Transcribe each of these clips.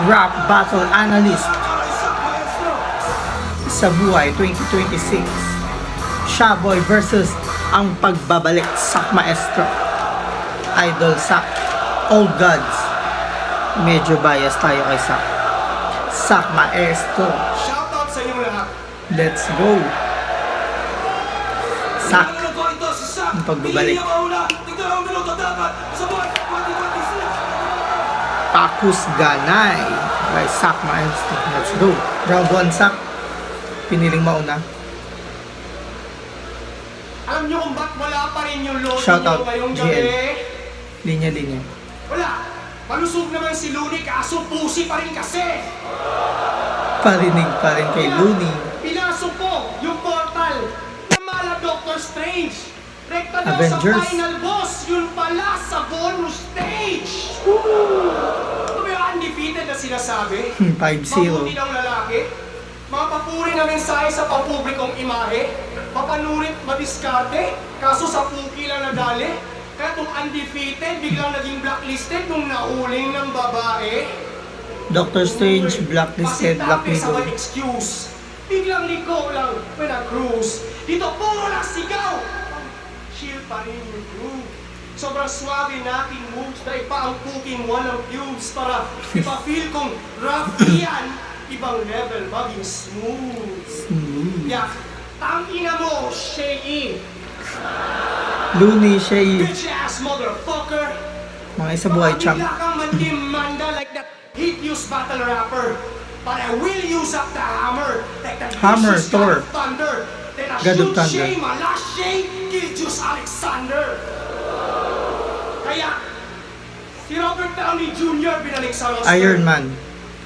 Rap Battle Analyst sa buhay 2026. Shaboy versus ang pagbabalik Sak Maestro. Idol Sak, Old Gods. Medyo bias tayo kay Sak. Sak Maestro. Shoutout sa inyo lahat. Let's go. Sak, ang pagbabalik. Pakus Ganay by Sak Maestro. Let's go. Round 1 Sak. Piniling mauna. Alam nyo kung ba't wala pa rin yung loto Shoutout, nyo ngayong GL. gabi? Linya-linya. Wala. Malusog naman si Looney kaso pusi pa rin kasi. Parinig pa rin kay Looney. Pinasok po yung portal na mala Doctor Strange. Rekta daw Avengers. sa final boss. Yun pala sa bonus stage. Ito ba yung undefeated na sinasabi? 5-0. Mabuti ng lalaki. Mga papuri na mensahe sa pampublikong imahe. Mapanurit, madiskarte. Kaso sa puki lang nadali. Kaya itong undefeated, biglang naging blacklisted nung nahuling ng babae. Doctor Strange, Blacklisted, Black Pasitape sa Widow. may excuse. Biglang liko lang when I cruise. Dito puro lang sigaw. Chill pa rin yung groove. Sobrang swabe na aking moves na ipaangkuking walang fumes para ipa-feel kong rough yan. Ibang level maging smooth. Yak, tangina mo, Shaggy. Looney, Shay, Bitch ass motherfucker. mga isa buhay champ. Baka bigla kang mandimanda like that hit use battle rapper. But I will use up the hammer like that Hammer, vicious Thor. God of Thunder. Then I God of shoot Thunder. Shay, my last Shay, kill Juice Alexander. Kaya, si Robert Downey Jr. binalik sa roster. Iron Man.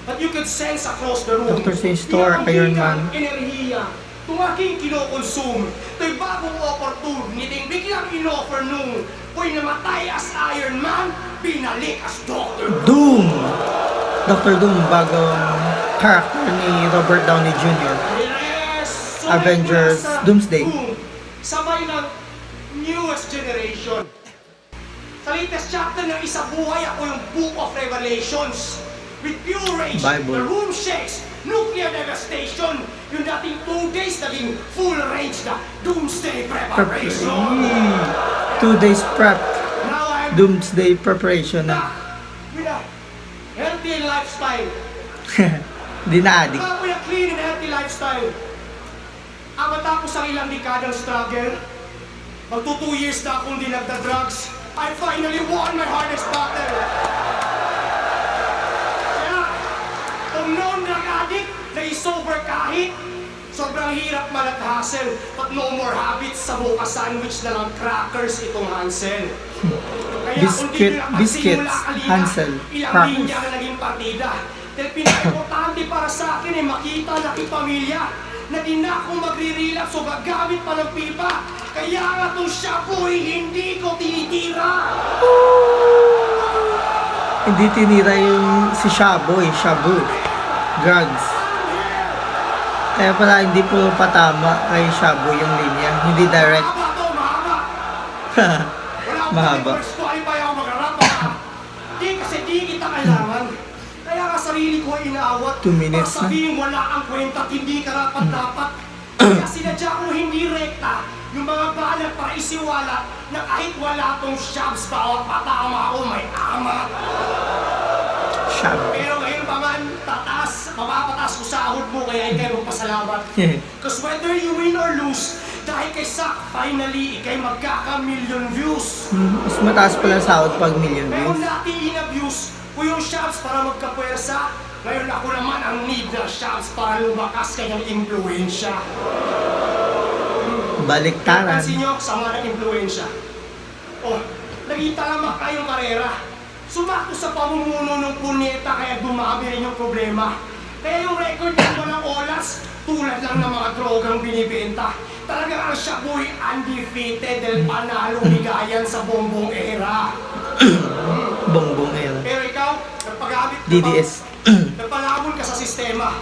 But you could sense across the room. Dr. Strange, Thor, Iron Man. Enerhiya. Kung aking kinokonsume, ito'y bagong opportunity biglang in-offer nung boy namatay as Iron Man, binalik as Dr. Doom. Dr. Doom, bagong character ni Robert Downey Jr. Yes! Avengers, mula sa Doomsday. Doom, sabay ng newest generation. Sa latest chapter ng Isa Buhay, ako yung Book of Revelations. With pure rage, Bible. the room shakes, nuclear devastation. Yung dating 2 days, naging full range na Doomsday Preparation. 2 days prep. Now I'm Doomsday preparation na. back with a healthy lifestyle. Di na adik. Back with a clean and healthy lifestyle. Ang matapos ang ilang dekadang struggle, magto 2 years na akong di nagda-drugs, I finally won my hardest battle. Kaya, kung known drug addict, na-sober kahit, sobrang hirap hassle, but no more habits sa buka sandwich na lang crackers itong Hansel. Kaya kung di nyo Biscuits, napagsimula kanina, Hansel, ilang crackers. linya na naging partida. Dahil pinaka-importante para sa akin ay makita na pamilya na di na akong magre-relapse o gagamit pa ng pipa. Kaya nga itong shampoo hindi ko tinitira. Hindi tinira yung si Shaboy, Shabu. Drugs. Kaya pala hindi po patama kay Shabu yung linya. Hindi direct. Mahaba to, mahaba. Wala akong Mahaba. first qualify ako mag-rap. Di kasi di kita kailangan. Kaya nga sarili ko ay inaawat. 2 minutes para na. sabihin wala ang kwenta at hindi karapat-dapat. Kaya sinadya ko hindi rekta yung mga banat para isiwala na kahit wala tong shops bawat patama ako may ama. Shabu. Pero ngayon pa man, mapapataas ko sahod mo kaya ikay magpasalamat. Cause whether you win or lose, dahil kay Sak, finally, ikay magkaka-million views. Mas mataas pala sahod pag million Ngayon views. natin in-abuse ko yung shops para magkapwersa. Ngayon ako naman ang need ng shops para lumakas kanyang impluensya. Baliktaran. Pansin nyo, sama ng impluensya. Oh, naging talamak kayong karera. Sumakto sa pamumuno ng puneta kaya dumami rin yung problema. Kaya yung record ng walang oras, tulad lang ng mga drogang binibenta. Talaga ang Shaboy undefeated dahil panalo bigayan sa bongbong era. Bongbong era. Pero ikaw, nagpagamit ka DDS. nagpalamon ka sa sistema.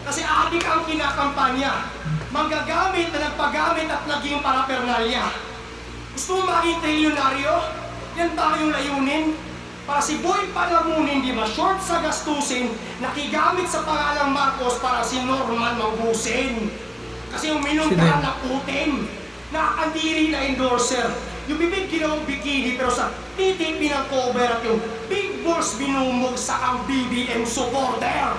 Kasi adik ang kinakampanya. Manggagamit na nagpagamit at naging parapernalya. Gusto mo maging trilyonaryo? Yan tayong layunin. Para si Boy Palamunin di ma-short sa gastusin, nakigamit sa pangalang Marcos para si Norman maubusin. Kasi uminom Sino ka yun? ng putin. Nakakandiri na endorser. Yung bibig ginawang bikini pero sa titi pinang-cover at yung big balls binumog sa ang BBM supporter.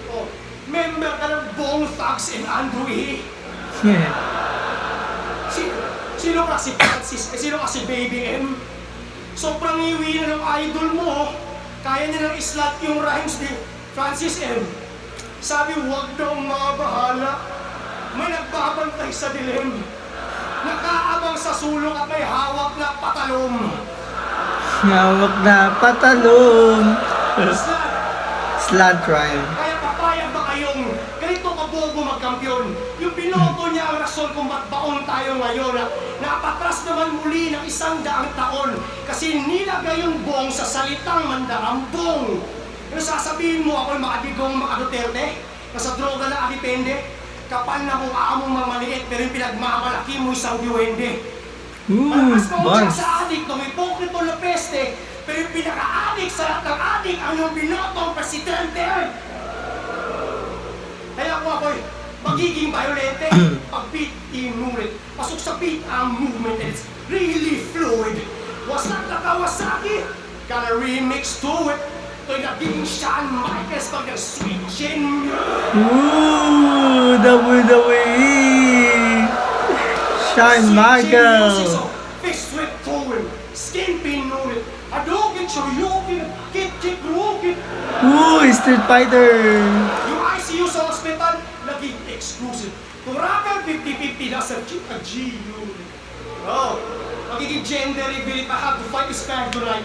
Oh, member ka ng Bong Thugs and Andrew E. Sino ka si Francis? Sino ka si Baby M? Sobrang iwi na ng idol mo. Kaya niya ng islat yung rhymes ni Francis M. Sabi, huwag daw mga bahala. May nagbabantay sa dilim. Nakaabang sa sulong at may hawak na patalom. Hawak na patalong. Islat, Slant rhyme. kaya papayag ba kayong ganito kabobo magkampiyon? Yung binoto niya ang rason kung ba't baon tayo ngayon na napatras naman muli ng 100 taon kasi nilagay yung bong sa salitang mandarambong. Ano sasabihin mo ako'y makadigong makaduterte? Nasa droga na akipende? Kapal na mukha mong mamaliit pero yung pinagmamalaki mo isang diwende. Malakas pa mo siya Bars. sa adik ng hipokrito na peste pero yung pinaka-adik sa lahat ng adik ang yung binotong presidente. Kaya ako ako'y magiging violente pag beat inulit. Pasok sa beat ang movement and it's really fluid. Wasak na Kawasaki, gotta remix to it. Ito'y naging Shawn Michaels pag nag-switchin. Ooh, WWE. Shawn Michaels. Fist whip forward, skin pinulid. Hadouken, shoryuken, kick, roken. Ooh, Street Fighter. Yung ICU sa hospital, naging exclusive. Kung rapper 50-50, nasa G unit. Oh, magiging gender reveal if I have to fight this bad tonight.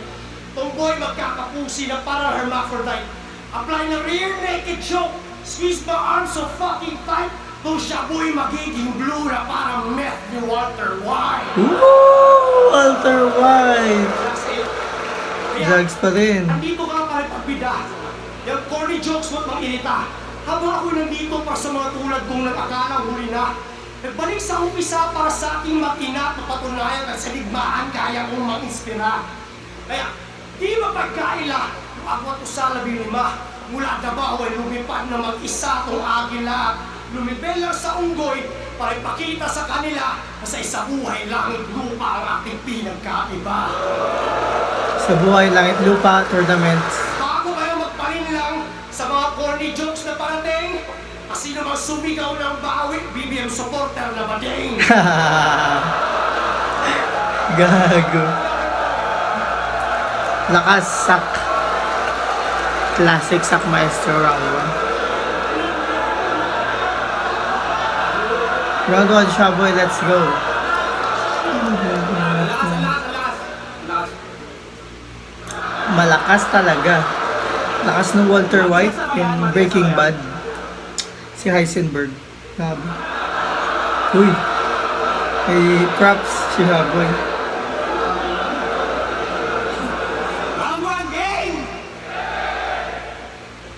Tomboy magkakapusi na para hermaphrodite. Apply na rear naked choke. Squeeze my arms so fucking tight. Kung siya boy magiging blue na parang meth ni Walter White. Ooh, Walter White. That's it. Kaya, Drugs pa rin. nandito ka pa rin pagbida. Yung corny jokes mo't mag-irita. Habang ako nandito para sa mga tulad kong nag-akala huli na. Nagbalik sa umpisa para sa ating makina at patunayan at sa ligmaan kaya kong mag-inspira. Kaya, di ba pagkaila, yung agwat ko sa 15, mula Davao ay lumipad na mag-isa tong agila. Lumibel lang sa unggoy para ipakita sa kanila na sa isa buhay langit lupa ang ating pinagkaiba. Sa Buhay Langit Lupa Tournament. Bago kayo magpalinlang sa mga corny jokes na parating, kasi naman sumigaw ng bawi, BBM supporter na bading. Gago. Lakas sak. Classic sak maestro round 1. Round 1, Shaboy, let's go. Malakas talaga. Lakas ng Walter White in Breaking Bad. Si Heisenberg. Grabe. Uy. May props si Shaboy. Round 1 game!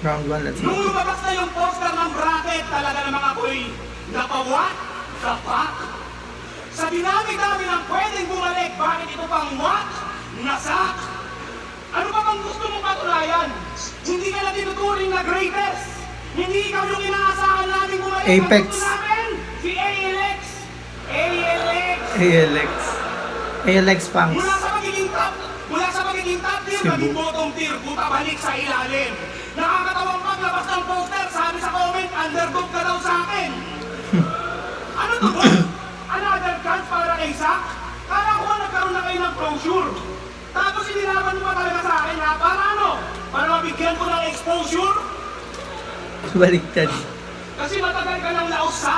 Round 1, let's Nung go. lumabas na yung poster ng bracket, talaga namang ako'y napawat, napak. Sa dinami-dami ng pwedeng bumalik, bakit ito pang what? Nasak? Ano pa bang gusto mong patunayan? Hindi ka na tinuturing na greatest. Hindi ikaw yung inaasahan namin bumalik. Ang Apex. gusto namin, si ALX. ALX. ALX. ALX Punks. Mula sa magiging top tier, Cebu. maging bottom tier, buta balik sa ilalim. Nakakatawang paglabas ng poster, sabi sa comment, underdog ka daw sa akin. Ano to, boss? Another chance para kay Zach? Kala ko ba nagkaroon na kayo ng brochure? Tapos inilaban mo pa talaga sa akin, ha? Para ano? Para mabigyan ko ng exposure? Baliktad. Kasi matagal ka ng lausa.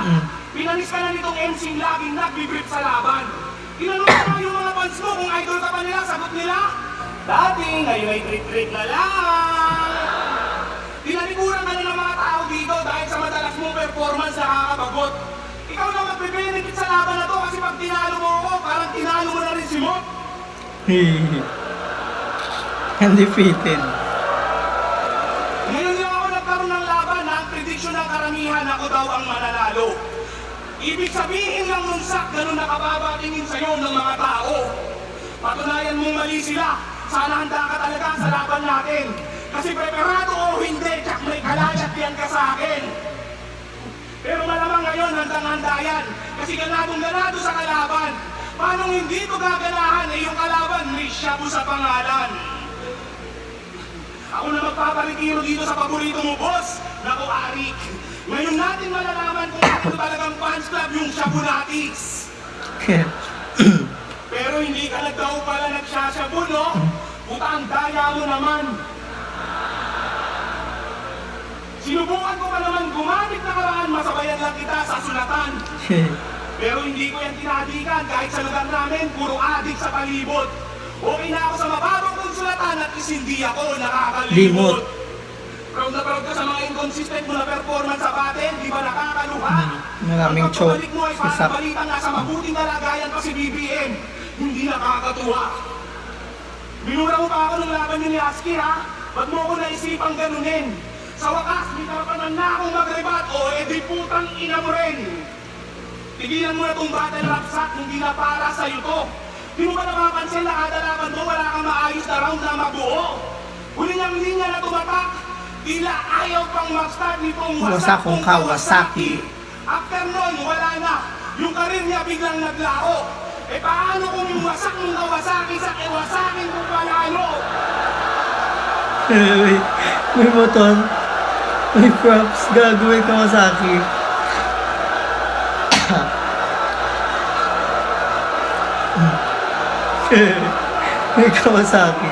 Pinanis ka na nitong MCing laging nagbibrip sa laban. Tinanong ko na yung mga fans mo kung idol ka pa nila, sagot nila. Dati, ngayon ay trick-trick na lang. Tinalikuran ka na ng mga tao dito dahil sa madalas mong performance na kakabagot. Ikaw na magbe-benefit sa laban na to kasi pag tinalo mo ako, parang tinalo mo na rin si Mo. Undefeated. Ngayon lang ako nagkaroon ng laban na ang prediction ng karamihan ako daw ang mananalo. Ibig sabihin lang nung sak, ganun nakababa tingin sa'yo ng mga tao. Patunayan mong mali sila, Sana handa ka talaga sa laban natin. Kasi preparado o hindi, tsak may kalayat yan ka sa akin. Pero malamang ngayon, handang-handa yan. Kasi ganadong-ganado sa kalaban. Paano hindi ito gaganahan? Eh yung kalaban, may shabu sa pangalan. Ako na magpaparitiro dito sa paborito mo, boss. Naku, Arik. Ngayon natin malalaman kung ano talagang fans club yung Shabunatics. Pero hindi ka na daw pala nagsashabu, no? Puta, ang daya mo naman. Sinubukan ko pa naman gumamit na karaan, masabayan lang kita sa sulatan. Pero hindi ko yan tinadikan kahit sa lugar namin, puro adik sa palibot. Okay na ako sa mababang konsulatan at isindi ako nakakalimot. Proud na proud ka sa mga inconsistent mo na performance sa battle, di ba nakakaluha? Maraming Ang choke. pagpabalik mo ay parang balita nga sa mabuting kalagayan pa si BBM. Hindi nakakatuwa. Minura mo pa ako nung laban niyo ni Aski, ha? Ba't mo ako naisipang ganunin? Sa wakas, may karapanan na akong mag-rebat o edi putang ina mo rin. Tigilan mo na tong battle rap sack, hindi na para sa'yo to. Di mo ba napapansin na kada laban mo wala kang maayos na round na mabuo? Huli niyang linya na tumatak, tila ayaw pang mag-start nitong wasak kong Kawasaki. After nun, wala na. Yung karir niya biglang naglaho. Eh paano kung yung wasak mong Kawasaki sa Iwasakin kung panalo? May motor. May props. Gagawin Kawasaki. May Kawasaki.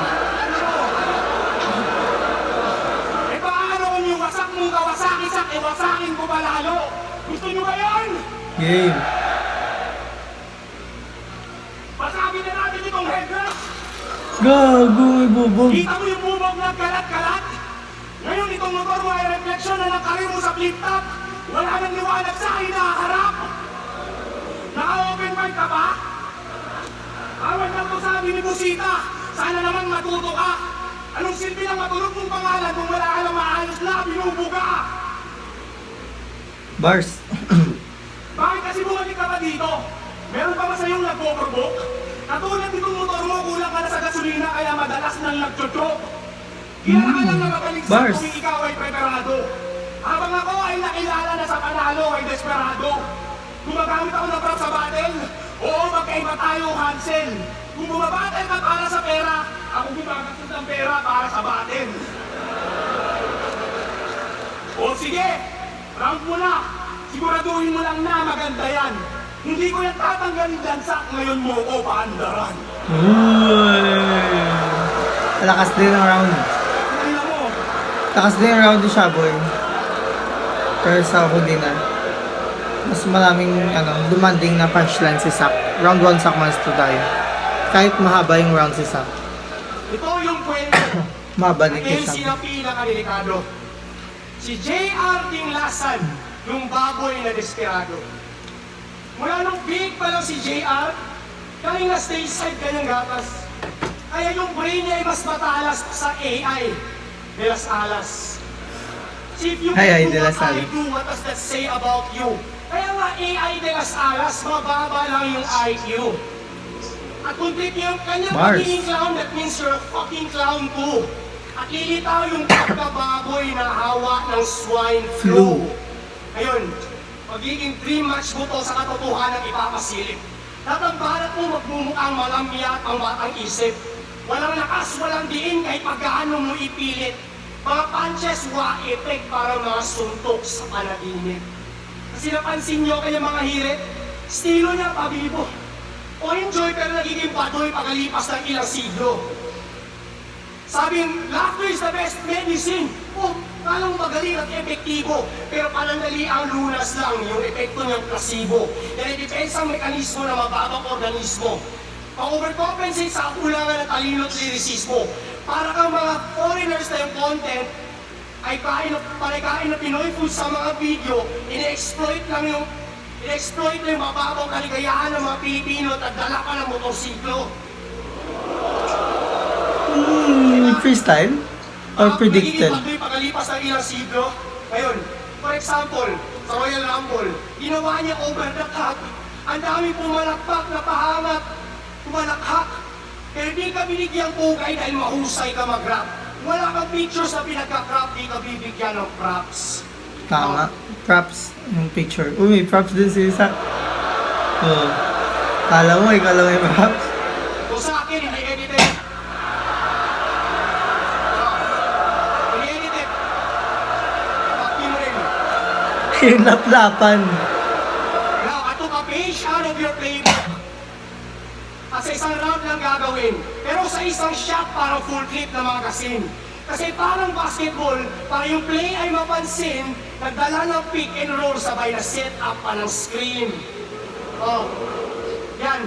Eh paano kung yung wasak mong Kawasaki sa Iwasakin kung panalo? Gusto niyo ba yan? Game. Pasabi na natin itong headlock. Gago, may bubog. Kita mo yung bubog na kalat-kalat? Ngayon itong motor mo ay refleksyon na ng karir mo sa flip-top. Wala nang liwanag sa hinaharap. Naka-open mic ka ba? Awal lang to sabi ni Busita. Sana naman matuto ka. Anong silbi ng matulog mong pangalan kung wala ka lang maayos na binubuga? Bars. Bakit kasi bumalik ka pa dito? Meron pa ba sa'yong nagpo-provoke? Katulad nitong motor mo, kulang ka na sa gasolina kaya madalas nang nagchotrok. Kilala ka lang na magaling sa Bars. kung ikaw ay preparado. Habang ako ay nakilala na sa panalo ay desperado. Gumagamit ako ng prop sa battle. Oo, magkaiba tayo, Hansel. Kung bumabattle ka para sa pera, ako gumagastos ng pera para sa battle. O sige, round mo na. Siguraduhin mo lang na maganda yan. Hindi ko yan tatanggalin lansak, ngayon mo ko paandaran. Uy. Lakas din ang round. Tingnan mo, Lakas din ang round ni Shaboy. Pero sa huli na. Mas maraming demanding na punchline si Sak. Round 1 Sak must to die. Kahit mahaba yung round si Sak. ito yung kwento. Mahaba din kay MC Shaboy. na pinakadelikado. Si J.R. Tinglasan, yung baboy na desperado. Mula nung big pa lang si J.R., kaya na stage side kanyang gatas. Kaya yung brain niya ay mas matalas sa AI. De Las Alas. See if you Ay, can De do Las what I Alas. do, what does that say about you? Kaya nga AI De Las Alas, mababa lang yung IQ. At kung trip niyo yung kanyang Mars. pagiging clown, that means you're a fucking clown too. At lilitaw yung pagkababoy na hawa ng swine flu. Ngayon, magiging pre-match mo to sa katotohanan ipapasilip. Lahat ang balat mo magmumukhang malamya at ang batang isip. Walang lakas, walang diin kahit magkaano mo ipilit. Mga punches, wa-effect para mga suntok sa panaginip. Kasi napansin nyo kaya mga hirit, estilo niya pabibo. O enjoy pero nagiging padoy pagkalipas ng ilang siglo. Sabing, laughter is the best medicine. Oh, kalang magaling at epektibo. Pero panandali ang lunas lang yung epekto ng placebo. Dahil depensa ang mekanismo ng mababang organismo. Pa-overcompensate sa kulangan ng talino at lyricismo. Para kang mga foreigners na yung content ay kain na Pinoy food sa mga video, ine-exploit lang yung mababang kaligayahan ng mga Pilipino at dala pa ng motorsiklo. Freestyle? Or predicted? Nagiging pagkalipas ng ilang siglo. Ngayon, for example, sa Royal Rumble, ginawa niya over the top. Ang dami pumalakpak na pahamak, pumalakhak. Kaya di ka binigyang pugay dahil mahusay ka mag-rap. Wala kang pictures na pinagka-crop, di ka bibigyan ng props. Tama. Props yung picture. Uy, may props din si Isaac. Oh. Kala mo, ikaw lang may props. Kung sa akin, hindi edited. Hindi edited. Bakti mo rin. Yung laplapan. Now, ato ka page out of your playbook. At sa isang round lang gagawin. Pero sa isang shot, parang full clip na magasin. Kasi parang basketball, para yung play ay mapansin, nagdala ng pick and roll sabay na set up pa ng screen. Oh, yan.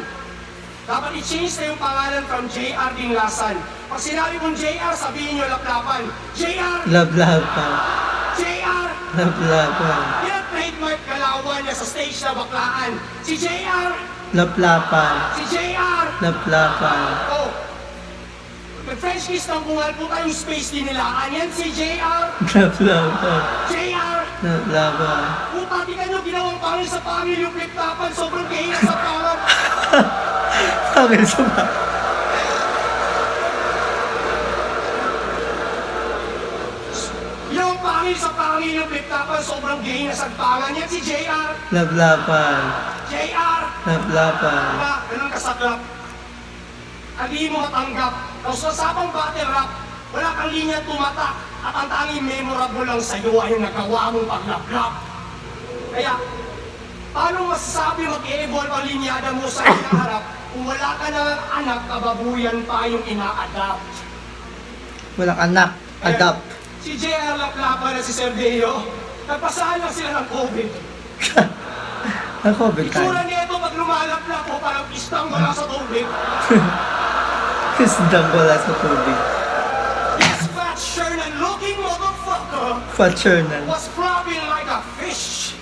Dapat i-change na yung pangalan from JR Dinglasan. Pag sinabi kong JR, sabihin nyo laplapan. JR! Laplapan. JR! Laplapan. Yan ang trademark galawan niya sa stage na baklaan. Si JR! Laplapan. Si JR! Laplapan. Oh, mag-French kiss ng bungal po tayong space din nilaan. Yan si JR! Laplapan. JR! Laplapan. Puta, di ka nyo ginawang pangil sa pangil yung flip-tapan. Sobrang kahiya sa pangat. Sabi sa ba? Yung pangil sa pangil yung flip-tapan. Sobrang gay na sagpangan. Yan si JR! Laplapan. JR! Laplapan. Diba? Ganun kasaklap. Hindi mo matanggap. Tapos sa sabang battle rap, wala kang linya tumatak. At ang tanging memorable lang sa'yo ay yung nagawa mong paglaplap. Kaya, paano masasabi mag-e-evolve ang linyada mo sa hinaharap kung wala ka na anak, kababuyan pa yung ina-adapt? Walang anak. Adapt. Si JR Laplapan at si Sir Deo, nagpasahan lang sila ng COVID. Ako, Itsura time. nito pag lumalaplap ko, parang pistang wala sa tubig. Kisdang wala sa tubig. This fat Sherman looking motherfucker Fatcher na. was flopping like a fish.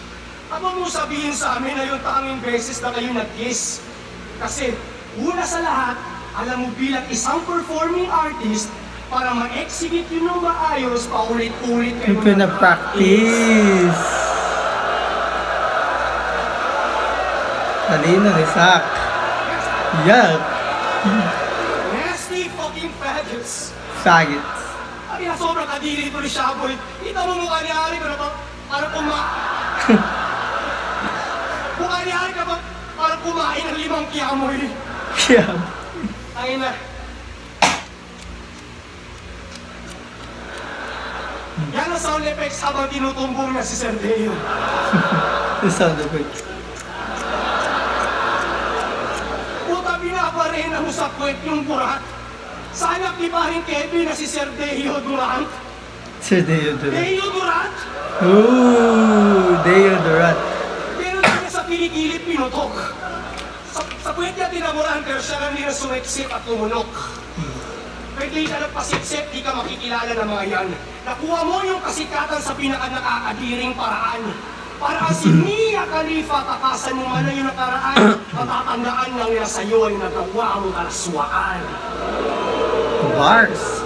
Ano mo sabihin sa amin na yung tanging beses na kayo nag-kiss? Kasi, una sa lahat, alam mo bilang isang performing artist, para ma-exhibit yun ng maayos, paulit-ulit kayo Yung pinapractice. Talino ni Zach. Yuck. Nasty fucking faggots. Faggots. Ay, na sobrang kadiri ito ni Shaboy. Kita mo mukha ni Ari, pero parang mukha ni Ari ka ba? Parang kumain ng 5 kiamoy. Yeah. Ay na. Yan ang sound effects habang tinutumbong niya si Sir Deo. The sound effect. Puta, binabarena mo sa kwet yung burat. Sana di pa rin Kevin na si Sir Deo Durant. Sir Deodorant. Deo Durant? Ooh, Deodorant. Pero hindi sa kilikili pinutok. Sa kwet niya tinamuran, pero siya lang nila sumiksip at tumunok. Pwede di ka nagpasiksip, di ka makikilala ng mga yan. Nakuha mo yung kasikatan sa pinaka-nakakadiring paraan. Para si Mia Khalifa, takasan mo man na yung nakaraan, matatandaan lang nila sa'yo ay nagawa mong kalaswaan. Bars.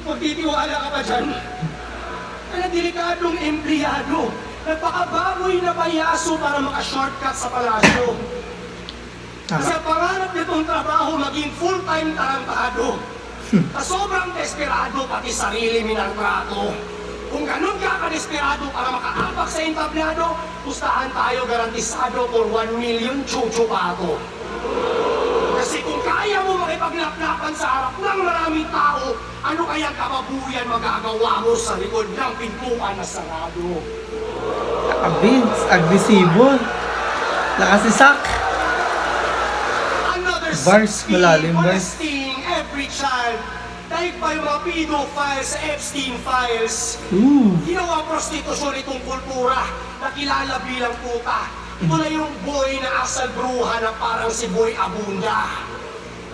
Magtitiwala ka pa dyan? Ang delikadong empleyado, nagpakababoy na payaso para maka-shortcut sa palasyo. Kasi Tama. ang pangarap nitong trabaho maging full-time tarantado. Sa sobrang desperado, pati sarili minaltrato. Kung ganun ka ka-desperado para makaapak sa entablado, pustahan tayo garantisado for 1 million chuchupato. Kasi kung kaya mo makipaglaplapan sa harap ng maraming tao, ano kaya kababuyan magagawa mo sa likod ng pintuan na sarado? Abins. Agresibo. Lakas si Zach. Another Bars, sting malalim, on a bars. sting every child. Dahil pa yung mga pedophiles sa Epstein files. Ooh. Ginawa prostitusyon itong kultura na kilala bilang puta. Ito na yung boy na asal bruha na parang si Boy Abunda.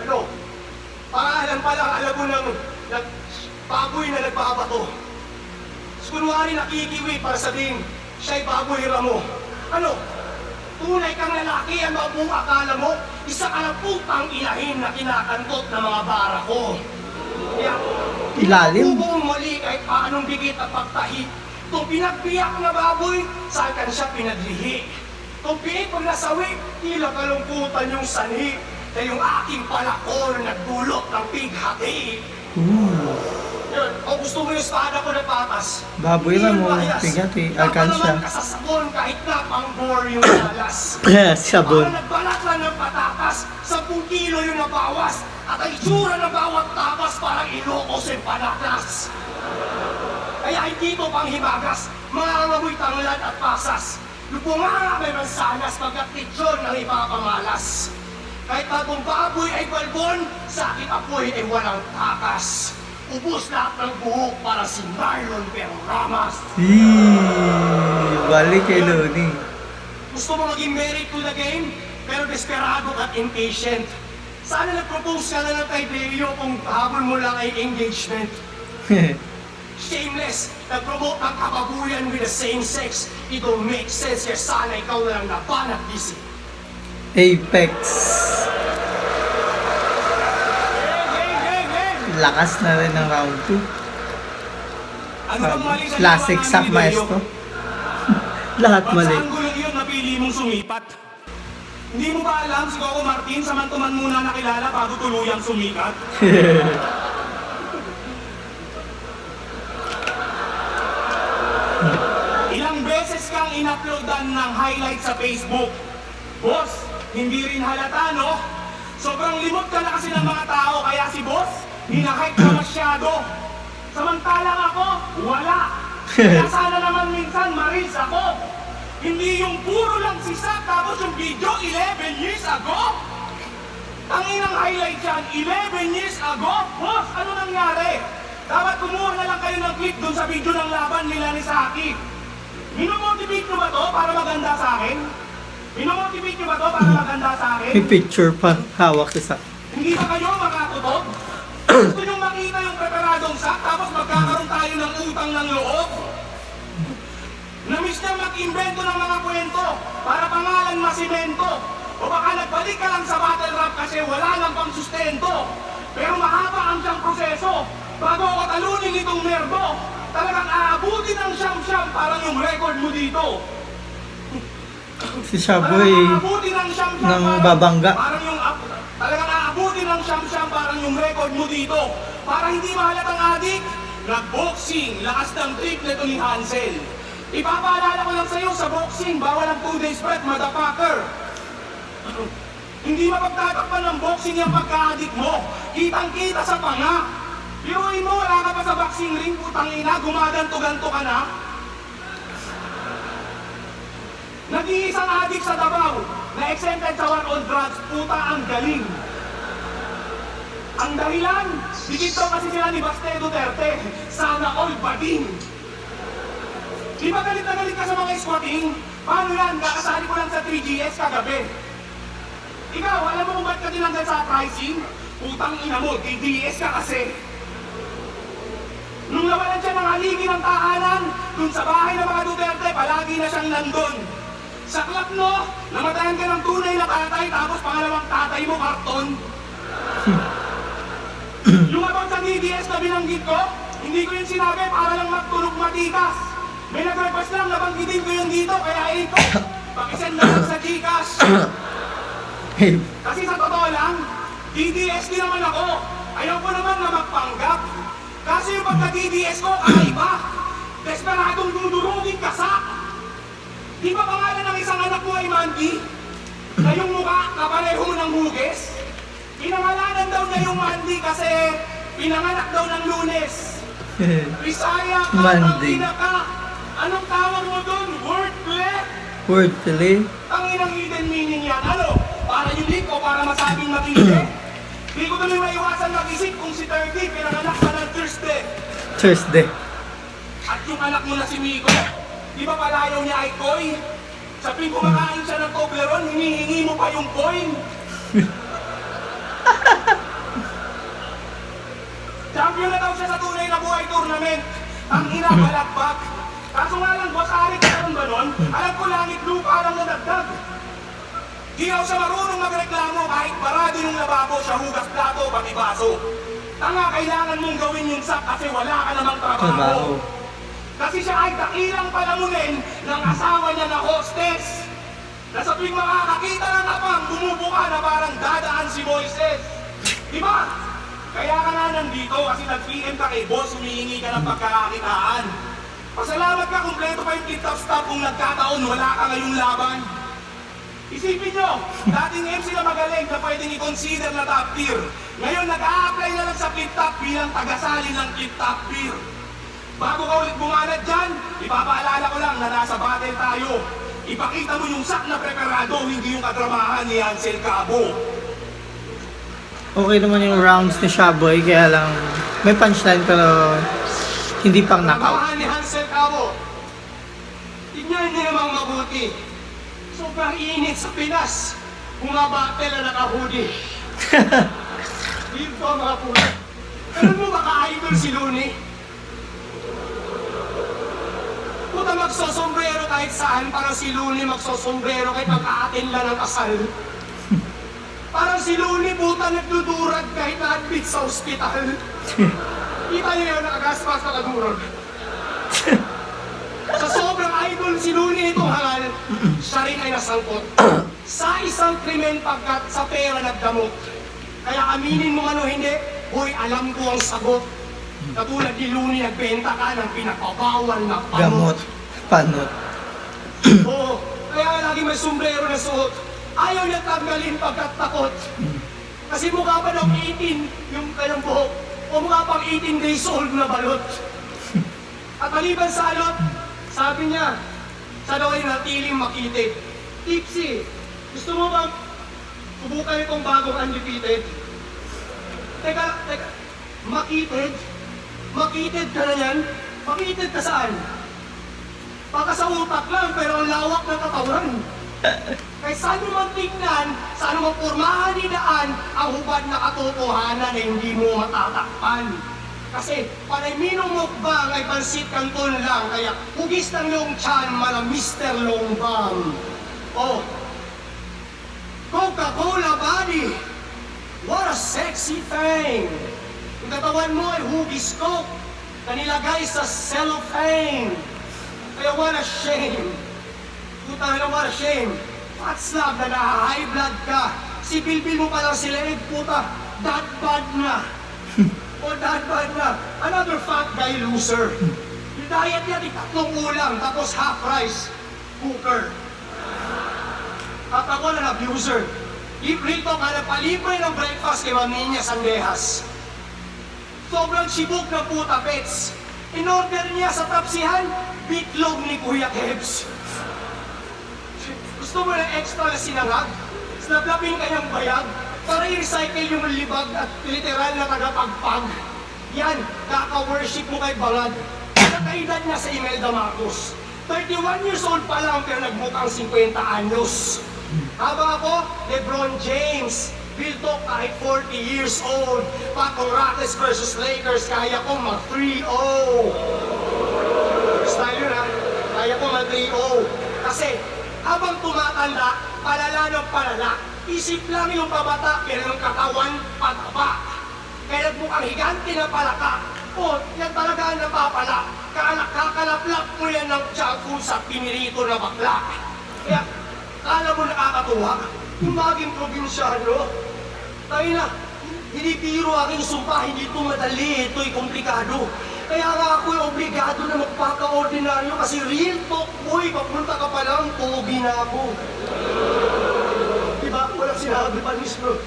Ano? Pangalan pa lang, alam mo ng baboy na nagbabato. Kunwari nakikiwi para sabihin, siya'y baboy ramo. Ano? Tunay kang lalaki ang mabuong akala mo, isa ka ng putang ilahin na kinakantot ng mga bara ko. Kaya, Ilalim. buong mali kahit paanong bigit at pagtahi. Itong pinagbiyak na baboy, saan kan siya pinadlihi? Itong piit pag nasawi, tila kalungkutan yung sanhi. na yung aking palakol na nagdulot ng pighati. Ooh. Yun, kung gusto mo yung espada ko na patas, Baboy hindi lang yun mo, parehas. pighati, Dapat alkansya. naman kasasabon kahit na pang bore yung alas. Sabon. Para nagbalat lang ng patatas, 10 kilo yung nabawas, at ang itsura ng bawat tapas parang Ilocos Empanadas. Kaya hindi ito panghimagas, mga angamoy tanglad at pasas. Lupunganga may mansanas pagkat lechon ang ipapamalas. Kahit bagong baboy ay balbon, sa aking apoy ay walang takas. Ubus lahat ng buhok para si Marlon Perramas. Balik kay Loni. Gusto mo maging married to the game, pero desperado at impatient. Sana nag-propose ka na lang kay Leo kung habol mo lang ay engagement. Shameless, nag-promote ng kababuyan with the same sex. It don't make sense, kaya sana ikaw na lang napanat busy. Apex. Lakas na rin ng round 2. Ano bang mali sa Classic ginawa sack namin ni Leo? maestro. Lahat Ba't mali. sa anggulong yun napili mong sumipat? Hindi mo ba alam si Coco Martin samantuman muna nakilala bago tuluyang sumikat? Ilang beses kang in-uploadan ng highlight sa Facebook. Boss, hindi rin halata, no? Sobrang limot ka na kasi ng mga tao, kaya si boss, hinahype ka masyado. Samantalang ako, wala. Kaya sana naman minsan maris ako. Hindi yung puro lang sisak, tapos yung video 11 years ago. Tanginang highlight yan, 11 years ago? Boss, ano nangyari? Dapat kumuha na lang kayo ng clip dun sa video ng laban nila ni Saki. Minomotivate nyo ba to para maganda sa akin? Minomotivate nyo ba to para maganda sa akin? May picture pa. Hawak isa. Hindi ba kayo makakutog? Gusto nyo makita yung preparadong sak tapos magkakaroon tayo ng utang ng loob? Namiss niya mag-invento ng mga kwento para pangalan masimento. O baka nagbalik ka lang sa battle rap kasi wala lang pang sustento. Pero mahaba ang siyang proseso. Bago ako talunin itong nerdo, talagang aabutin ng siyam-siyam parang yung record mo dito. Si Shaboy ng babangga. Parang yung talagang aabutin ng siyam-siyam parang yung record mo dito. Para hindi mahalatang adik, nag-boxing, lakas ng trip nito ni Hansel. Ipapaalala ko lang sa'yo sa boxing, bawal ang 2 days break, motherfucker. Hindi mapagtatakpan ng boxing yung pagka-addict mo. Kitang-kita sa panga. Biruin mo, wala ka pa sa boxing ring, putang ina, gumaganto-ganto ka na. Nag-iisang addict sa Davao, na exempted sa war on drugs, puta ang galing. Ang dahilan, dikit daw kasi sila ni Baste Duterte, sana all bading. Di ba galit na galit ka sa mga squatting? Paano yan? Kakasali ko lang sa 3GS kagabi. Ikaw, alam mo kung ba't ka tinanggal sa pricing? Putang ina mo, DDS ka kasi. Nung nawalan siya ng haligi ng tahanan, dun sa bahay ng mga Duterte, palagi na siyang nandun. Sa club no, namatayan ka ng tunay na tatay, tapos pangalawang tatay mo, karton. Yung about sa DDS na binanggit ko, hindi ko yung sinabi para lang magtunog matikas. May nag-request lang, nabanggitin ko yung dito, kaya ito, pakisend na lang sa Gcash. Kasi sa totoo lang, DDS din naman ako. Ayaw ko naman na magpanggap. Kasi yung pagka-DDS ko, kakaiba. Desperadong dudurugin ka sa... Di ba pangalan ng isang anak mo ay Mandy? Na yung mukha, kapareho mo ng hugis? Pinangalanan daw niya yung Mandy kasi pinanganak daw ng Lunes. Bisaya ka, Mandy. tangina ka. Anong tawag mo dun? Wordplay? Wordplay. Ang inang hidden meaning yan. Ano? Para unique o para masabing matindi? Di ko tuloy maiwasan mag-isip kung si 30 pinanganak ka ng Thursday. Thursday. At yung anak mo na si Miko, di ba palayaw niya ay Koy? Sa tuwing kumakain siya ng Toblerone, hinihingi mo pa yung coin. Champion na daw siya sa tunay na buhay tournament. Ang ina balagbag. Kaso nga lang, boss Arik, meron ba nun? Alam ko langit lupa lang nadagdag. Di daw siya marunong magreklamo kahit barado yung lababo, siya hugas plato, pati baso. Tanga, kailangan mong gawin yung sak kasi wala ka namang trabaho. Kasi siya ay dakilang palamunin ng asawa niya na hostess. na sa tuwing makakakita ng kapang, bumubuka na parang dadaan si Moises. Di ba? Kaya ka na nandito kasi nag-PM ka kay boss, humihingi ka ng pagkakakitaan. Pasalamat ka, kumpleto pa yung tip-top stop kung nagkataon, wala ka ngayong laban. Isipin nyo, dating MC na magaling na pwedeng i-consider na top tier. Ngayon, nag-a-apply na lang sa flip-top bilang tagasali ng flip-top tier. Bago ka ulit bumanat dyan, ipapaalala ko lang na nasa battle tayo. Ipakita mo yung sak na preparado, hindi yung kadramahan ni Ansel Cabo. Okay naman yung rounds ni Shaboy, kaya lang may punchline pero hindi pang knockout. Trabahan ni Hansel Cabo. Tignan niyo namang mabuti. Sobrang init sa Pinas. Bumabattle na naka-hoodie. Dito mga pulo. Alam mo ba ka-idol si Looney? Puta magsosombrero kahit saan, parang si Looney magsosombrero kahit mag-aatin lang ng kasal. Parang si Looney puta nagdudurag kahit na-admit sa ospital. Kita niyo yun, nakagaspas nakadurag. Sa sobrang idol si Looney itong hangal, siya rin ay nasangkot. Sa isang krimen pagkat sa pera nagdamot. Kaya aminin mo ano hindi, boy alam ko ang sagot. Katulad ni Looney, nagbenta ka ng pinapabawal na Gamot. panot. Panot. Oo, kaya lagi may sombrero na suot. Ayaw niya tanggalin pagkat takot. Kasi mukha pa ng 18 yung kanyang buhok. O mukha pang 18 days old na balot. At maliban sa alot, sabi niya, sa daw ay natiling makitid. Tipsy, gusto mo bang subukan itong bagong undefeated? Teka, makitid? Makitid ka na yan? Makitid ka saan? Baka sa utak lang, pero ang lawak ng katawan. Kaya saan mo man tingnan, saan mo pormahan idaan ang hubad na katotohanan na hindi mo matatakpan. Kasi panay minong mukbang ay pansit kanton lang, kaya hugis ng iyong tiyan mala Mr. Longbang. Oh, Coca-Cola body, what a sexy thing. Yung katawan mo ay hugis Coke na nilagay sa cellophane. Kaya what a shame. Puta na what a shame. Fat slab na high blood ka. Si Bilbil mo palang sila puta, dad bad na. O dad bad na. Another fat guy loser. Yung diet niya, di 3 ulam, tapos half rice. Cooker. At ako na abuser. Rito ka na palibre ng breakfast kay Ma'am Niña Sandejas. Sobrang sibog ng puta pets. In-order niya sa tapsihan, bitlog ni Kuya Kebs. Gusto mo ng extra na sinangag? Snablapin kanyang bayag para i-recycle yung libag at literal na tagapagpag. Yan, kaka-worship mo kay Balad. Nakaedad niya sa Imelda Marcos. 31 years old pa lang pero nagmukhang 50 anyos. Habang ako, LeBron James. Bill Talk kahit 40 years old. Patong Rockets versus Lakers, kaya ko mag 3-0. Style yun ha, kaya ko mag 3-0. Kasi habang tumatanda, palala ng palala. Isip lang yung pabata, pero yung katawan, pataba. Kaya mukhang higante na palaka. O, yan talaga ang napapala. Kakalaplap mo yan ng junk food sa pinirito na bakla. Kaya, kala mo nakakatuwa? Yung maging probinsyano, tayo na, hindi biro aking sumpa, hindi ito madali, ito'y komplikado. Kaya nga ako'y obligado na magpaka-ordinaryo kasi real talk, boy, papunta ka pa lang, pogi na ako. Diba? Walang sinabi pa mismo.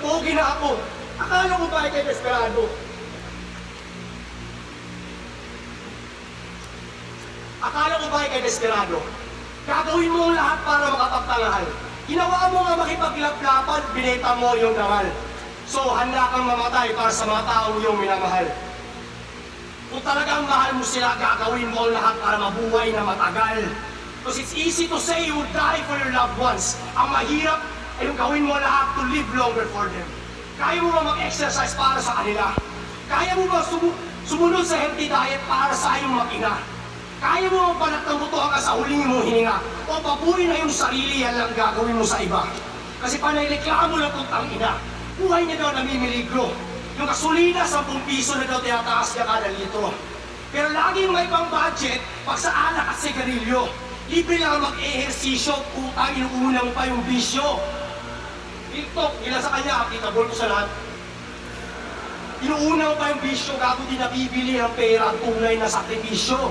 Pogi na ako. Akala ko ba kay desperado? Akala ko ba kay desperado? Gagawin mo ang lahat para makapagtangal. Ginawa mo nga makipaglaplapan, bineta mo yung dangal. So, handa kang mamatay para sa mga taong iyong minamahal. Kung talagang mahal mo sila, gagawin mo ang lahat para mabuhay na matagal. Because it's easy to say you would die for your loved ones. Ang mahirap ay yung gawin mo lahat to live longer for them. Kaya mo ba mag-exercise para sa kanila? Kaya mo ba sumunod sa healthy diet para sa iyong makina? Kaya mo magpalat ng buto hanggang sa huling mo hininga? O pabuhay na yung sarili, yan lang gagawin mo sa iba. Kasi panay-reklamo lang kung tangina. Buhay niya daw namimiligro. Yung gasolina, 10 piso na daw tinataas niya kada litro. Pero laging may pang budget pag sa alak at sigarilyo. Libre lang mag-ehersisyo, puta, inuunang pa yung bisyo. TikTok, ilan sa kanya, applicable ko sa lahat. Inuuna pa yung bisyo, gago di nabibili ng pera at tunay na sakripisyo.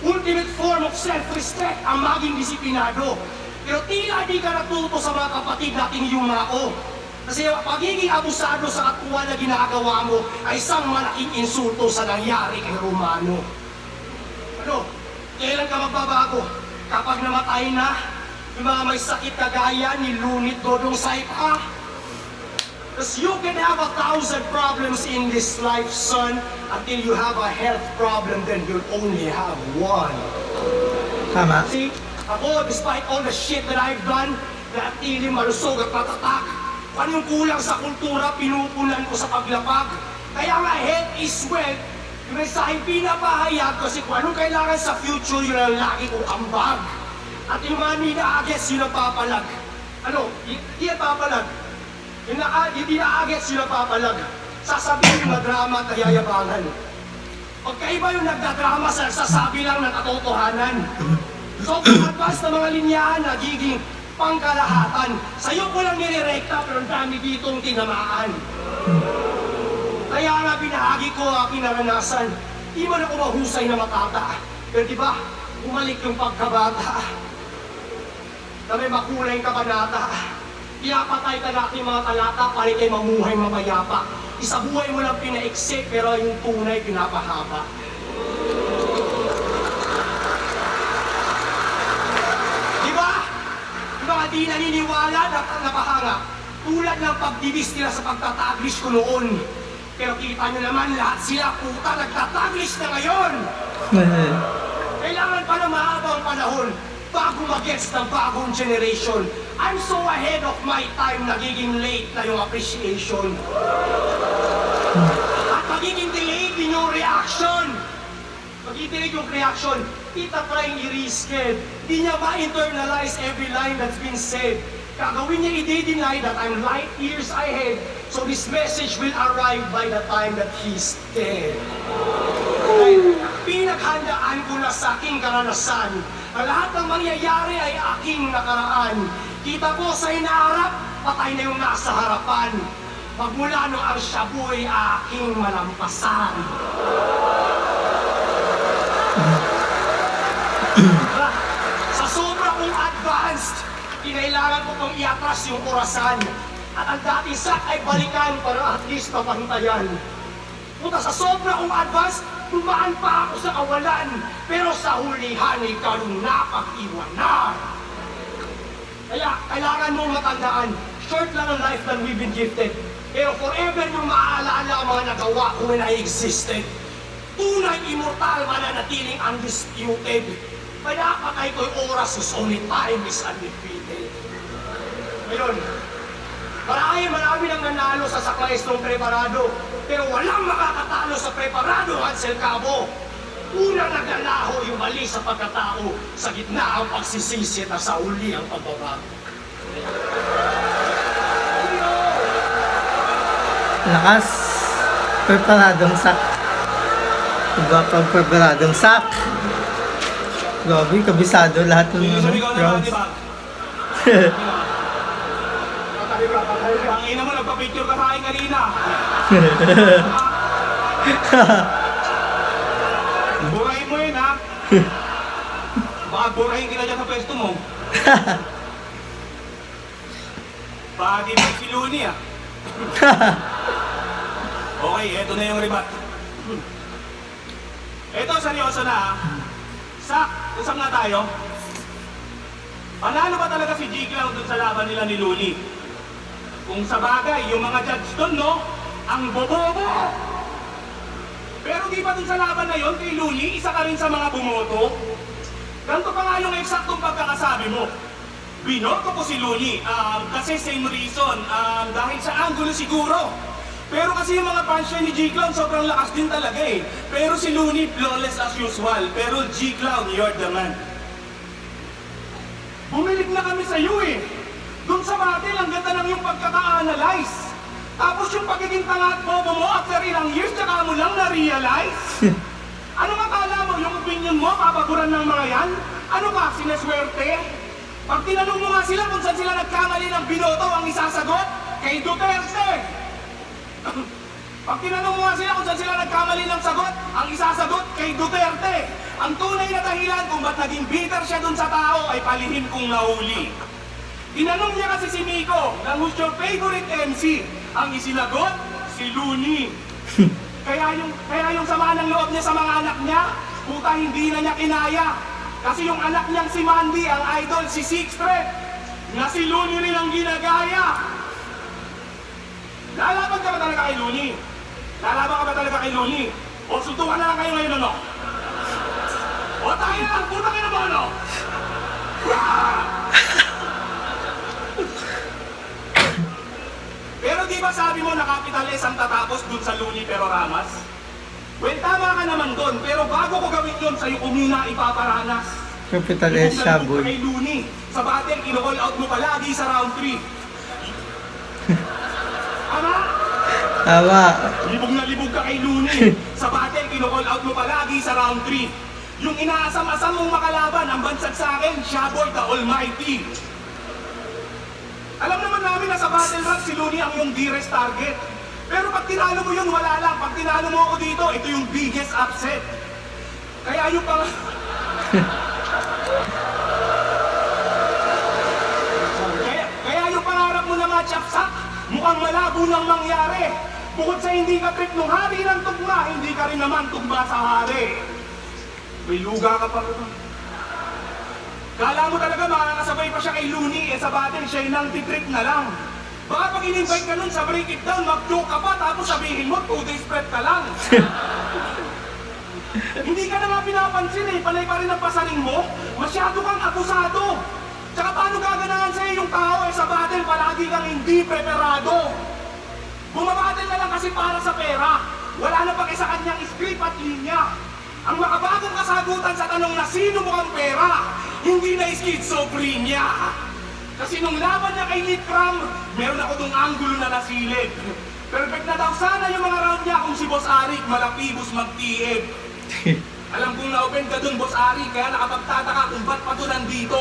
Ultimate form of self-respect ang maging disiplinado. Pero tila di ka natuto sa mga kapatid nating yumao. Kasi pagiging abusado sa katwa na ginagawa mo ay isang malaking insulto sa nangyari kay Romano. Ano? Kailan ka magbabago? Kapag namatay na, yung mga may sakit na gaya ni Lunit Dodong Saipa. Because you can have 1,000 problems in this life, son. Until you have a health problem, then you'll only have one. Tama. See, ako, despite all the shit that I've done, natili malusog at matatak. Kung yung kulang sa kultura, pinupunan ko sa paglapag. Kaya nga, health is wealth. Yung mensaheng pinapahayag kasi kung anong kailangan sa future, yun ang lagi kong ambag. At yung mga nina-agets, yun ang papalag. Ano? Hindi ang papalag. Yung hindi na-agets, yun ang papalag. Sasabihin yung madrama at kayayabangan. Pagkaiba yung nagdadrama sa nagsasabi lang ng katotohanan. So, kung advance na mga linyahan, nagiging pangkalahatan. Sa'yo ko lang nire-rekta, pero ang dami ditong tinamaan. Kaya nga binahagi ko ang aking naranasan. Di man ako mahusay na matata. Pero di ba, umalik yung pagkabata. Na may makulay kabanata. Pinapatay ka natin mga talata para kayo mamuhay mapayapa. Isa buhay mo lang pinaiksik, pero yung tunay pinapahaba. Di ba? Yung mga di naniniwala, napahanga. Tulad ng pagdibis nila sa pagtataglish ko noon. Pero kita nyo naman, lahat sila puta nagtataglish na ngayon. Kailangan pa na mahabang panahon bago mag-gets ng bagong generation. I'm so ahead of my time, nagiging late na yung appreciation. At magiging delayed din yung reaction. Magiging delayed yung reaction, itatry i-resched. Di niya ma-internalize every line that's been said. Gagawin niya i-deny that I'm light years ahead, so this message will arrive by the time that he's dead. Dahil pinaghandaan ko na sa aking karanasan, ang lahat ng mangyayari ay aking nakaraan. Kita ko sa inaharap, patay na yung nasa harapan. Magmula nung ang shabu ay aking malampasan. Sa sobra kong advanced, kinailangan ko pang iatras yung orasan. At ang dating sak ay balikan para at least mapahintayan. Punta sa sobra kong advance, dumaan pa ako sa kawalan. Pero sa hulihan ay ganun napag-iwanan. Kaya kailangan mong matandaan, short lang ang life that we've been gifted. Pero forever nyung maaalala ang mga nagawa ko when I existed. Tunay immortal, mananatiling undisputed. Pinapatay ko'y oras, whose only time is undefeated. Ngayon, marami nang nanalo sa saklays ng preparado, pero walang makakatalo sa preparado, Hansel Cabo. Unang naglalaho yung mali sa pagkatao, sa gitna ang pagsisisi at sa uli ang pagbabago. Lakas. Preparadong sak. Diba pag preparadong sak? Grabe, kabisado lahat ng rounds. Ang ina mo, nagpa-picture ka sa akin kanina. Burahin mo yun, ha? Baka burahin kita dyan sa pwesto mo. Baka di ba si Luni, ah? Okay, eto na yung rebat. Eto, seryoso na, ha? Sak, usap na tayo. Panalo ba talaga si Jiglaw dun sa laban nila ni Luni? Kung sa bagay, yung mga judge dun, no? Ang bobobo! Pero di ba dun sa laban na yon kay Luni, isa ka rin sa mga bumoto? Ganto pa nga yung eksaktong pagkakasabi mo. Binoto ko si Luni, kasi same reason, dahil sa angulo siguro. Pero kasi yung mga fans ni G-Clown sobrang lakas din talaga eh. Pero si Luni, flawless as usual. Pero G-Clown, you're the man. Bumilig na kami sa iyo eh. Doon sa battle, ang ganda lang yung pagkaka-analyze. Tapos yung pagiging tanga at bobo mo after ilang years, tsaka mo lang na-realize. Anong akala mo, yung opinion tingin mo, papaguran ng mga yan? Ano ba, sineswerte? Pag tinanong mo nga sila kung saan sila nagkamali ng binoto, ang isasagot, kay Duterte! Pag tinanong mo nga sila kung saan sila nagkamali ng sagot, ang isasagot, kay Duterte! Ang tunay na dahilan kung ba't naging bitter siya dun sa tao ay palihim kong nahuli. Tinanong niya kasi si Miko, na who's your favorite MC? Ang isinagot, si Looney. Kaya yung sama ng loob niya sa mga anak niya, puta hindi na niya kinaya. Kasi yung anak niyang si Mandy, ang idol si Six Thread, na si Looney rin ang ginagaya. Lalaban ka ba talaga kay Looney? Lalaban ka ba talaga kay Looney? O suntukan na lang kayo ngayon, ano? O tayo na lang, puta kayo na mo, ano? Pero di ba sabi mo na capital S ang tatapos dun sa Looney pero Ramas? Well, tama ka naman dun, pero bago ko gawin yun, sa'yo ko muna ipaparanas. Capital S siya, Libog na libog ka boy. kay Looney. Sa battle, kino-call out mo palagi sa round 3. Ama? Tama. Libog na libog ka kay Looney. Sa battle, kino-call out mo palagi sa round 3. Yung inaasam-asam mong makalaban, ang bansag sa akin, Shaboy the Almighty. Alam naman namin na sa battle rap, si Looney ang yung dearest target. Pero pag tinalo mo yun, wala lang. Pag tinalo mo ako dito, ito yung biggest upset. Kaya yung pang... kaya yung pangarap mo na matchapsak, mukhang malabo nang mangyari. Bukod sa hindi ka trip nung hari ng tugma, hindi ka rin naman tugma sa hari. May luga ka pa rin. Kala mo talaga makakasabay pa siya kay Looney, sa battle siya yung nang-titrip na lang. Baka pag in-invite ka nun sa break it down, mag-joke ka pa, tapos sabihin mo, 2 days prep ka lang. Hindi ka na nga pinapansin eh, panay pa rin ang pasaring mo, masyado kang abusado. Tsaka paano gaganahan sa'yo yung tao sa battle, palagi kang hindi preparado. Bumabattle na lang kasi para sa pera, wala na pag sa kanyang script at linya. Ang makabagong kasagutan sa tanong na sino mo ang pera, hindi na schizophrenia. Kasi nung laban niya kay Litram, meron ako tong angulo na nasilid. Perfect na daw sana yung mga round niya kung si Boss Arik malapibos mag-TF. Alam kong na-open ka dun, Boss Arik, kaya nakapagtataka kung ba't pa to nandito.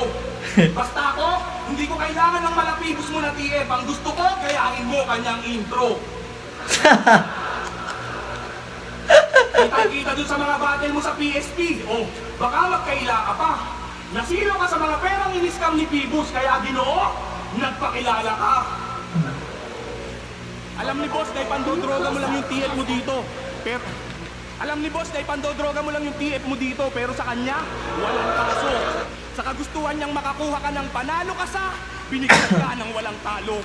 Basta ako, hindi ko kailangan ng malapibos mo na TF. Ang gusto ko, kayahin mo kanyang intro. Kita-kita dun sa mga battle mo sa PSP. O, baka magkaila ka pa. Nasilo ka sa mga perang iniskam ni Pibus, kaya Ginoo, nagpakilala ka. Alam ni Boss, dahil pandodroga mo lang yung TF mo dito. Pero, alam ni Boss, dahil pandodroga mo lang yung TF mo dito, pero sa kanya, walang kaso. Sa kagustuhan niyang makakuha ka ng panalo ka sa, binigyan ka ng walang talo.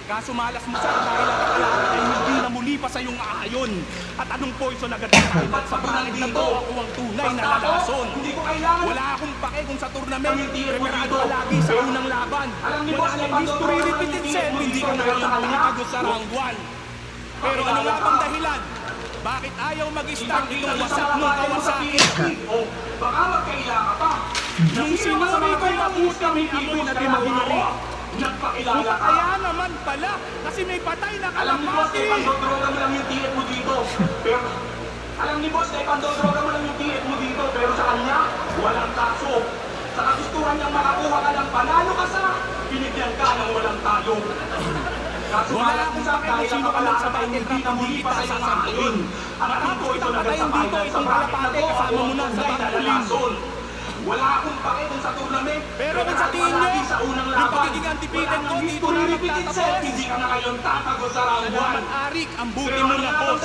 Kaso malas mo sa dahil ang kapalaran ay hindi na muli pa sa iyong aayon. At anong poison agad ka? At sa pangit na to, ako ang tunay na lalason. Wala akong pake kung sa tournament, preparado ka lagi sa unang laban. Wala lang history repeat itself, hindi ka ngayon tatago sa round 1. Pero ano nga bang dahilan? Bakit ayaw mag-start itong wasak mong Kawasaki? Baka magkaila ka pa. Nung sinuri ko mabuti may amoy na dimahuri. Nagpakilala ka. Kaya naman pala, kasi may patay na kalapati. Alam ni Boss, na ipandodroga mo lang yung TF mo dito. Pero, alam ni Boss, na ipandodroga mo lang yung TF mo dito. Pero sa kanya, walang kaso. Sa kagustuhan niyang makakuha ka ng panalo ka sa, binigyan ka ng walang talo. Kaso wala akong sa akin kung sino ka lang sa bayan, hindi na muli pa sa iyong akin. At dito ito nagsasabayan sa bracket na kasama mo na sa nalalason. Wala akong pake kung sa tournament. Pero kung sa tingin nyo, yung pagiging antipiden ko, dito na magtatapos. Hindi ka na ngayon tatago sa round 1. Salamat Arik, ang buti mo na boss.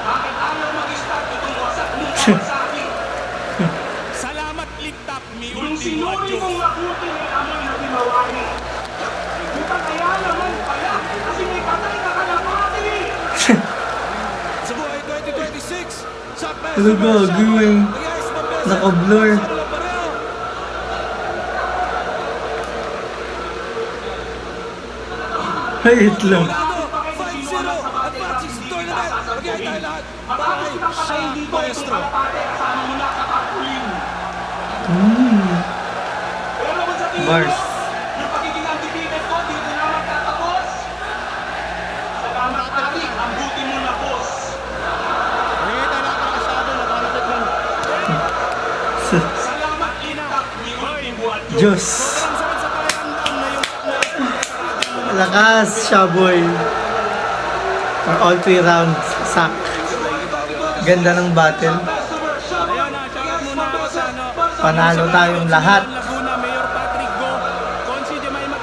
Bakit ayaw mag-start itong wasak mong Kawasaki? Salamat Liktap, mi ultimo Yung sinuri adjust. kong mabuti may amoy na tinawari. Buta kaya naman pala, kasi may patay na kalapati. Sa buhay 2026, sa Ano ba, gawin? Naka-blur. Wait lang. 5-0 at matching sa tournament. Magyay tayo lahat para kay Sha Maestro. Kasama mo na kapatulin. Pero kung sa tingin Bars. mo, yung pagiging undefeated ko, dito na magtatapos. Salamat Ari, ang buti mo na boss. Ngayon tayo lahat ng kasado, nakalapit lang. Salamat itak ni Ultimo at Diyos. Sobrang sakit sa pakiramdam na yung Lakas, Shaboy. For all 3 rounds, sak. Ganda ng battle. Ayun na, shoutout muna ako sa ano. Panalo tayong lahat. Laguna, Mayor Patrick Go, Consi Jemima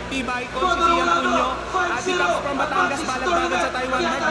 Tibay, Consi Sian Punyo, Ati Caps from Batangas, Balagbagan sa Taiwan, Mark